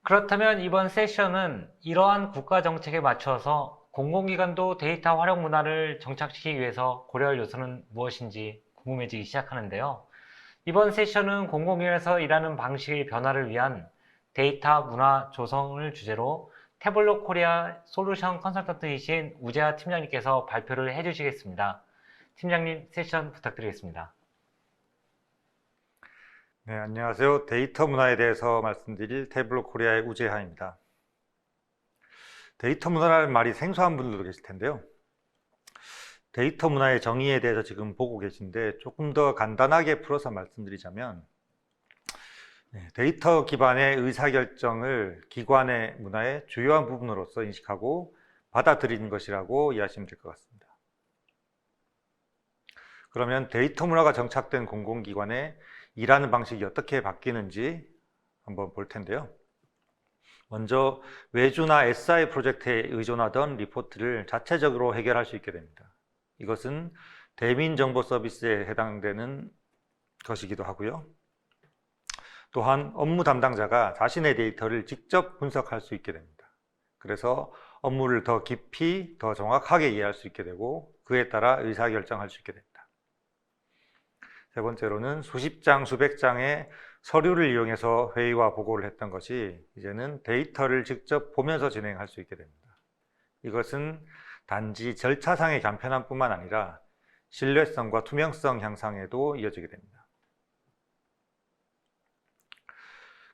그렇다면 이번 세션은 이러한 국가 정책에 맞춰서 공공기관도 데이터 활용 문화를 정착시키기 위해서 고려할 요소는 무엇인지 궁금해지기 시작하는데요. 이번 세션은 공공기관에서 일하는 방식의 변화를 위한 데이터 문화 조성을 주제로 태블로 코리아 솔루션 컨설턴트이신 우재하 팀장님께서 발표를 해주시겠습니다. 팀장님, 세션 부탁드리겠습니다. 네, 안녕하세요. 데이터 문화에 대해서 말씀드릴 태블로 코리아의 우재하입니다. 데이터 문화라는 말이 생소한 분들도 계실 텐데요. 데이터 문화의 정의에 대해서 지금 보고 계신데 조금 더 간단하게 풀어서 말씀드리자면 데이터 기반의 의사결정을 기관의 문화의 주요한 부분으로서 인식하고 받아들이는 것이라고 이해하시면 될 것 같습니다. 그러면 데이터 문화가 정착된 공공기관의 일하는 방식이 어떻게 바뀌는지 한번 볼 텐데요. 먼저 외주나 SI 프로젝트에 의존하던 리포트를 자체적으로 해결할 수 있게 됩니다. 이것은 대민정보 서비스에 해당되는 것이기도 하고요. 또한 업무 담당자가 자신의 데이터를 직접 분석할 수 있게 됩니다. 그래서 업무를 더 깊이, 더 정확하게 이해할 수 있게 되고 그에 따라 의사결정할 수 있게 됩니다. 세 번째로는 수십 장, 수백 장의 서류를 이용해서 회의와 보고를 했던 것이 이제는 데이터를 직접 보면서 진행할 수 있게 됩니다. 이것은 단지 절차상의 간편함뿐만 아니라 신뢰성과 투명성 향상에도 이어지게 됩니다.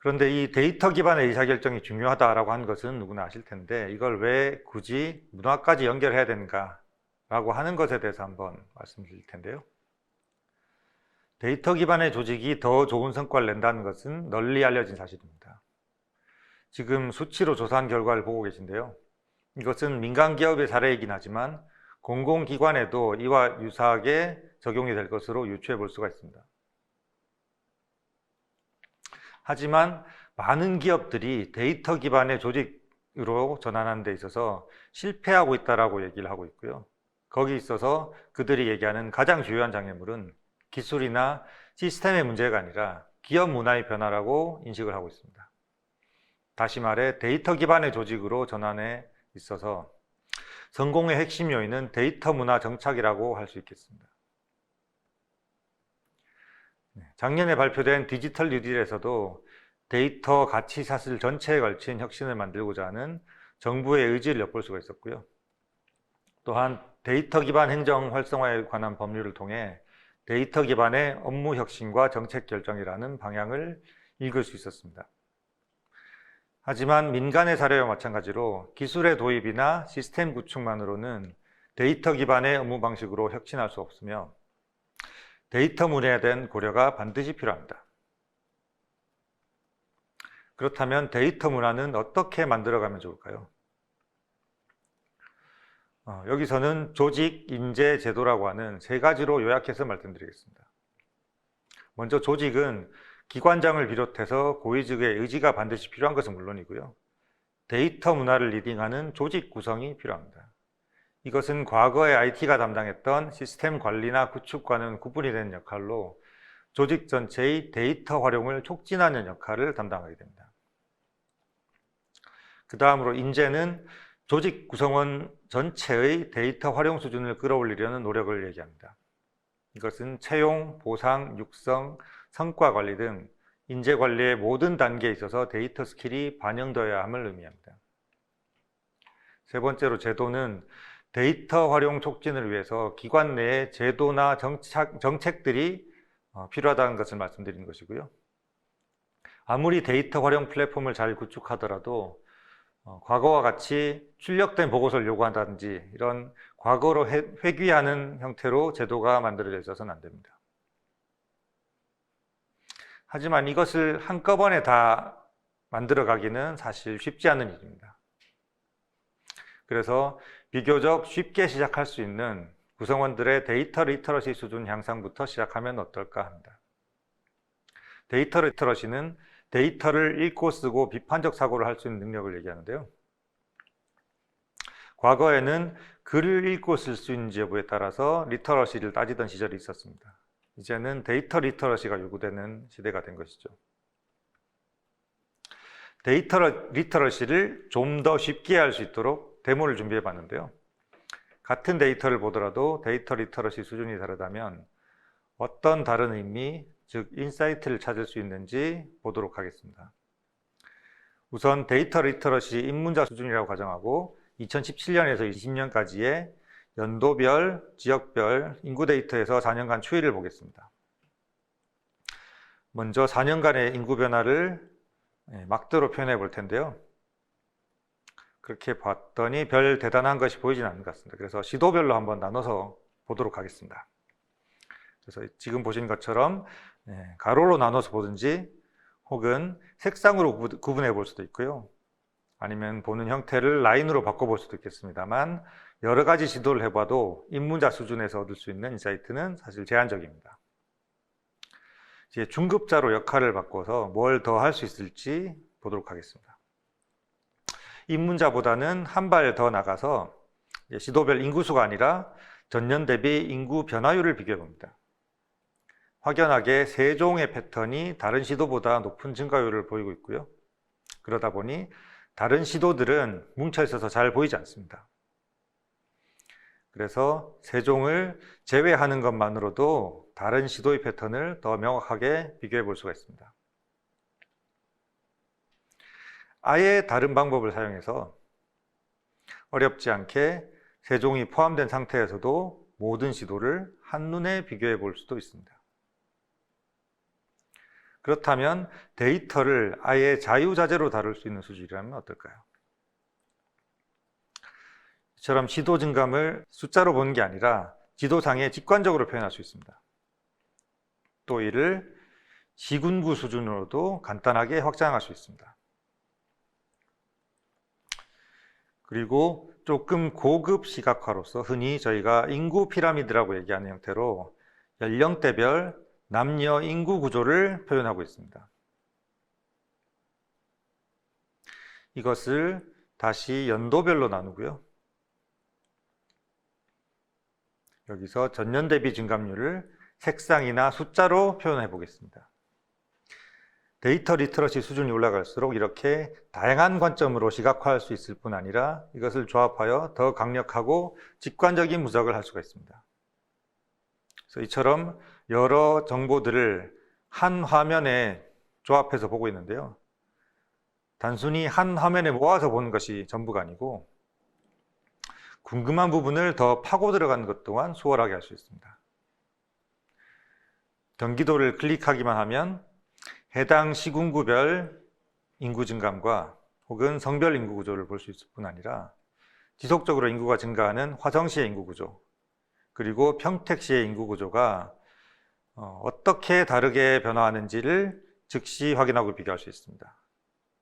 그런데 이 데이터 기반의 의사결정이 중요하다라고 하는 것은 누구나 아실 텐데 이걸 왜 굳이 문화까지 연결해야 되는가라고 하는 것에 대해서 한번 말씀드릴 텐데요. 데이터 기반의 조직이 더 좋은 성과를 낸다는 것은 널리 알려진 사실입니다. 지금 수치로 조사한 결과를 보고 계신데요. 이것은 민간 기업의 사례이긴 하지만 공공기관에도 이와 유사하게 적용이 될 것으로 유추해 볼 수가 있습니다. 하지만 많은 기업들이 데이터 기반의 조직으로 전환하는 데 있어서 실패하고 있다고 얘기를 하고 있고요. 거기 있어서 그들이 얘기하는 가장 주요한 장애물은 기술이나 시스템의 문제가 아니라 기업 문화의 변화라고 인식을 하고 있습니다. 다시 말해 데이터 기반의 조직으로 전환에 있어서 성공의 핵심 요인은 데이터 문화 정착이라고 할 수 있겠습니다. 작년에 발표된 디지털 뉴딜에서도 데이터 가치 사슬 전체에 걸친 혁신을 만들고자 하는 정부의 의지를 엿볼 수가 있었고요. 또한 데이터 기반 행정 활성화에 관한 법률을 통해 데이터 기반의 업무 혁신과 정책 결정이라는 방향을 읽을 수 있었습니다. 하지만 민간의 사례와 마찬가지로 기술의 도입이나 시스템 구축만으로는 데이터 기반의 업무 방식으로 혁신할 수 없으며 데이터 문화에 대한 고려가 반드시 필요합니다. 그렇다면 데이터 문화는 어떻게 만들어가면 좋을까요? 여기서는 조직, 인재, 제도라고 하는 세 가지로 요약해서 말씀드리겠습니다. 먼저 조직은 기관장을 비롯해서 고위직의 의지가 반드시 필요한 것은 물론이고요. 데이터 문화를 리딩하는 조직 구성이 필요합니다. 이것은 과거에 IT가 담당했던 시스템 관리나 구축과는 구분이 되는 역할로 조직 전체의 데이터 활용을 촉진하는 역할을 담당하게 됩니다. 그 다음으로 인재는 조직 구성원 전체의 데이터 활용 수준을 끌어올리려는 노력을 얘기합니다. 이것은 채용, 보상, 육성, 성과 관리 등 인재 관리의 모든 단계에 있어서 데이터 스킬이 반영되어야 함을 의미합니다. 세 번째로 제도는 데이터 활용 촉진을 위해서 기관 내에 제도나 정책들이 필요하다는 것을 말씀드리는 것이고요. 아무리 데이터 활용 플랫폼을 잘 구축하더라도 과거와 같이 출력된 보고서를 요구한다든지 이런 과거로 회귀하는 형태로 제도가 만들어져 있어서는 안 됩니다. 하지만 이것을 한꺼번에 다 만들어가기는 사실 쉽지 않은 일입니다. 그래서 비교적 쉽게 시작할 수 있는 구성원들의 데이터 리터러시 수준 향상부터 시작하면 어떨까 합니다. 데이터 리터러시는 데이터를 읽고 쓰고 비판적 사고를 할 수 있는 능력을 얘기하는데요. 과거에는 글을 읽고 쓸 수 있는지 여부에 따라서 리터러시를 따지던 시절이 있었습니다. 이제는 데이터 리터러시가 요구되는 시대가 된 것이죠. 데이터 리터러시를 좀 더 쉽게 할 수 있도록 데모를 준비해 봤는데요. 같은 데이터를 보더라도 데이터 리터러시 수준이 다르다면 어떤 다른 의미, 즉 인사이트를 찾을 수 있는지 보도록 하겠습니다. 우선 데이터 리터러시 입문자 수준이라고 가정하고 2017년에서 2020년까지의 연도별, 지역별 인구 데이터에서 4년간 추이를 보겠습니다. 먼저 4년간의 인구 변화를 막대로 표현해 볼 텐데요. 그렇게 봤더니 별 대단한 것이 보이진 않는 것 같습니다. 그래서 시도별로 한번 나눠서 보도록 하겠습니다. 그래서 지금 보신 것처럼 가로로 나눠서 보든지 혹은 색상으로 구분해 볼 수도 있고요. 아니면 보는 형태를 라인으로 바꿔볼 수도 있겠습니다만 여러 가지 시도를 해봐도 입문자 수준에서 얻을 수 있는 인사이트는 사실 제한적입니다. 이제 중급자로 역할을 바꿔서 뭘 더 할 수 있을지 보도록 하겠습니다. 입문자보다는 한 발 더 나가서 시도별 인구수가 아니라 전년 대비 인구 변화율을 비교해 봅니다. 확연하게 세종의 패턴이 다른 시도보다 높은 증가율을 보이고 있고요. 그러다 보니 다른 시도들은 뭉쳐 있어서 잘 보이지 않습니다. 그래서 세종을 제외하는 것만으로도 다른 시도의 패턴을 더 명확하게 비교해 볼 수가 있습니다. 아예 다른 방법을 사용해서 어렵지 않게 세종이 포함된 상태에서도 모든 시도를 한눈에 비교해 볼 수도 있습니다. 그렇다면 데이터를 아예 자유자재로 다룰 수 있는 수준이라면 어떨까요? 이처럼 시도 증감을 숫자로 보는 게 아니라 지도상에 직관적으로 표현할 수 있습니다. 또 이를 시군구 수준으로도 간단하게 확장할 수 있습니다. 그리고 조금 고급 시각화로서 흔히 저희가 인구 피라미드라고 얘기하는 형태로 연령대별 남녀 인구 구조를 표현하고 있습니다. 이것을 다시 연도별로 나누고요. 여기서 전년 대비 증감률을 색상이나 숫자로 표현해 보겠습니다. 데이터 리터러시 수준이 올라갈수록 이렇게 다양한 관점으로 시각화할 수 있을 뿐 아니라 이것을 조합하여 더 강력하고 직관적인 분석을 할 수가 있습니다. 그래서 이처럼 여러 정보들을 한 화면에 조합해서 보고 있는데요. 단순히 한 화면에 모아서 보는 것이 전부가 아니고 궁금한 부분을 더 파고 들어가는 것 또한 수월하게 할 수 있습니다. 경기도를 클릭하기만 하면 해당 시군구별 인구 증감과 혹은 성별 인구 구조를 볼 수 있을 뿐 아니라 지속적으로 인구가 증가하는 화성시의 인구 구조, 그리고 평택시의 인구 구조가 어떻게 다르게 변화하는지를 즉시 확인하고 비교할 수 있습니다.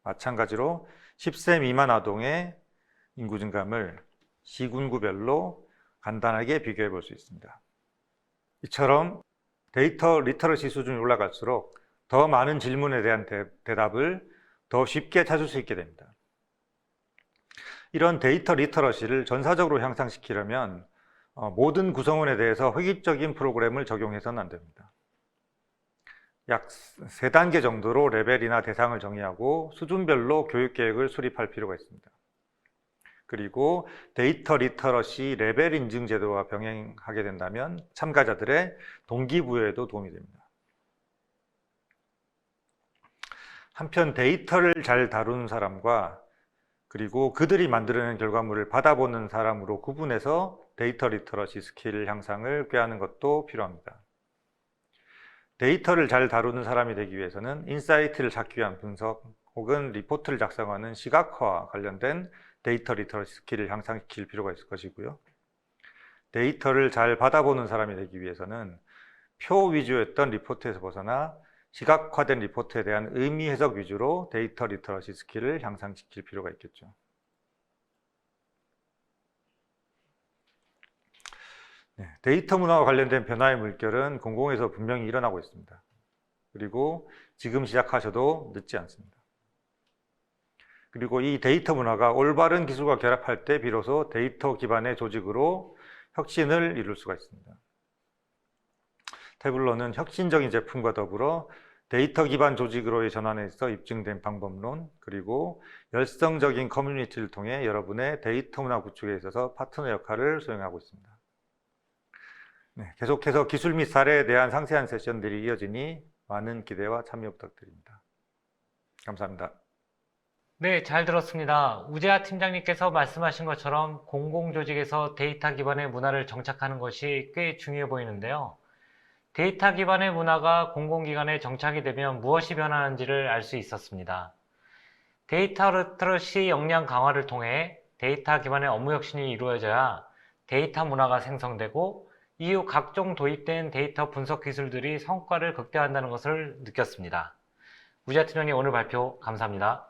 마찬가지로 10세 미만 아동의 인구 증감을 시군구별로 간단하게 비교해 볼 수 있습니다. 이처럼 데이터 리터러시 수준이 올라갈수록 더 많은 질문에 대한 대답을 더 쉽게 찾을 수 있게 됩니다. 이런 데이터 리터러시를 전사적으로 향상시키려면 모든 구성원에 대해서 획일적인 프로그램을 적용해서는 안 됩니다. 약 3단계 정도로 레벨이나 대상을 정의하고 수준별로 교육계획을 수립할 필요가 있습니다. 그리고 데이터 리터러시 레벨 인증 제도와 병행하게 된다면 참가자들의 동기부여에도 도움이 됩니다. 한편 데이터를 잘 다루는 사람과 그리고 그들이 만들어낸 결과물을 받아보는 사람으로 구분해서 데이터 리터러시 스킬 향상을 꾀하는 것도 필요합니다. 데이터를 잘 다루는 사람이 되기 위해서는 인사이트를 찾기 위한 분석 혹은 리포트를 작성하는 시각화와 관련된 데이터 리터러시 스킬을 향상시킬 필요가 있을 것이고요. 데이터를 잘 받아보는 사람이 되기 위해서는 표 위주였던 리포트에서 벗어나 시각화된 리포트에 대한 의미 해석 위주로 데이터 리터러시 스킬을 향상시킬 필요가 있겠죠. 데이터 문화와 관련된 변화의 물결은 공공에서 분명히 일어나고 있습니다. 그리고 지금 시작하셔도 늦지 않습니다. 그리고 이 데이터 문화가 올바른 기술과 결합할 때 비로소 데이터 기반의 조직으로 혁신을 이룰 수가 있습니다. 태블로는 혁신적인 제품과 더불어 데이터 기반 조직으로의 전환에서 입증된 방법론, 그리고 열성적인 커뮤니티를 통해 여러분의 데이터 문화 구축에 있어서 파트너 역할을 수행하고 있습니다. 네, 계속해서 기술 및 사례에 대한 상세한 세션들이 이어지니 많은 기대와 참여 부탁드립니다. 감사합니다. 네, 잘 들었습니다. 우재하 팀장님께서 말씀하신 것처럼 공공조직에서 데이터 기반의 문화를 정착하는 것이 꽤 중요해 보이는데요. 데이터 기반의 문화가 공공기관에 정착이 되면 무엇이 변하는지를 알 수 있었습니다. 데이터 리터러시 역량 강화를 통해 데이터 기반의 업무 혁신이 이루어져야 데이터 문화가 생성되고 이후 각종 도입된 데이터 분석 기술들이 성과를 극대화한다는 것을 느꼈습니다. 우재하 팀장님 오늘 발표 감사합니다.